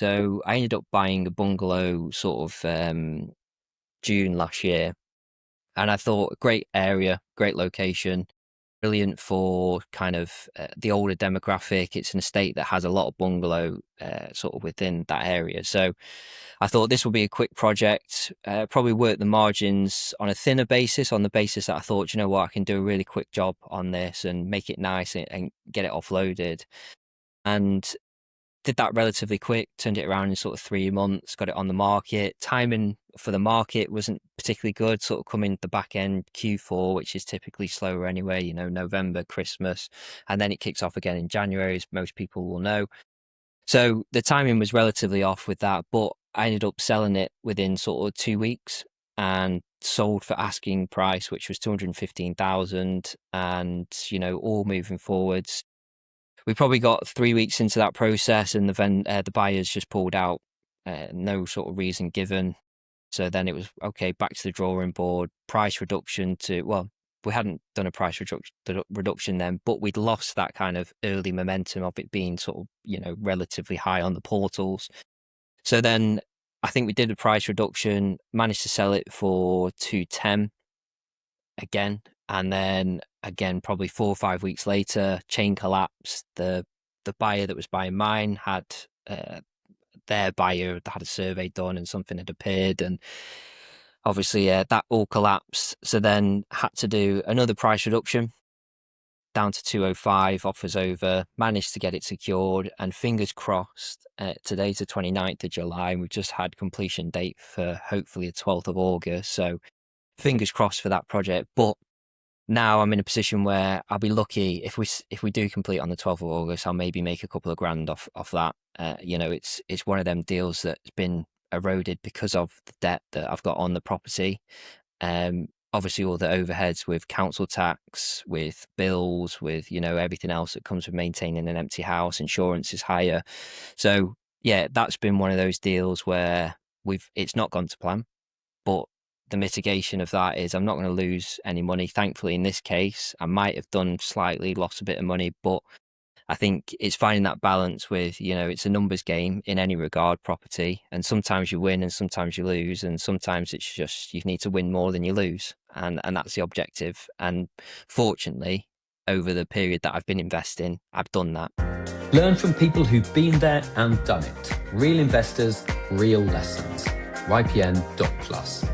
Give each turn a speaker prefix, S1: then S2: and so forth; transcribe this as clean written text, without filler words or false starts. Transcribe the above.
S1: So I ended up buying a bungalow sort of June last year, and I thought great area, great location, brilliant for kind of the older demographic. It's an estate that has a lot of bungalow sort of within that area. So I thought this will be a quick project, probably work the margins on a thinner basis, on the basis that I thought, you know what, I can do a really quick job on this and make it nice and get it offloaded. And did that relatively quick, turned it around in sort of 3 months, got it on the market. Timing for the market wasn't particularly good, sort of coming the back end Q4, which is typically slower anyway, November, Christmas, and then it kicks off again in January, as most people will know. So the timing was relatively off with that, but I ended up selling it within sort of 2 weeks and sold for asking price, which was 215,000, and all moving forwards. We probably got 3 weeks into that process, and the buyers just pulled out. No sort of reason given. So then it was okay, back to the drawing board. Price reduction we hadn't done a price reduction then, but we'd lost that kind of early momentum of it being sort of relatively high on the portals. So then I think we did a price reduction, managed to sell it for 210 again, and then again probably 4 or 5 weeks later, chain collapsed. The buyer that was buying mine had their buyer had a survey done and something had appeared, and obviously that all collapsed. So then had to do another price reduction down to 205, offers over, managed to get it secured, and fingers crossed, today's the 29th of July, and we've just had completion date for hopefully the 12th of August. So fingers crossed for that project. But now I'm in a position where I'll be lucky if we do complete on the 12th of August. I'll maybe make a couple of grand off that. It's one of them deals that's been eroded because of the debt that I've got on the property. Obviously all the overheads with council tax, with bills, with everything else that comes with maintaining an empty house. Insurance is higher. So yeah, that's been one of those deals where it's not gone to plan, but the mitigation of that is I'm not going to lose any money. Thankfully, in this case, I might have lost a bit of money, but I think it's finding that balance with, it's a numbers game in any regard, property. And sometimes you win and sometimes you lose. And sometimes it's just, you need to win more than you lose. And that's the objective. And fortunately, over the period that I've been investing, I've done that.
S2: Learn from people who've been there and done it. Real investors, real lessons. ypn.plus.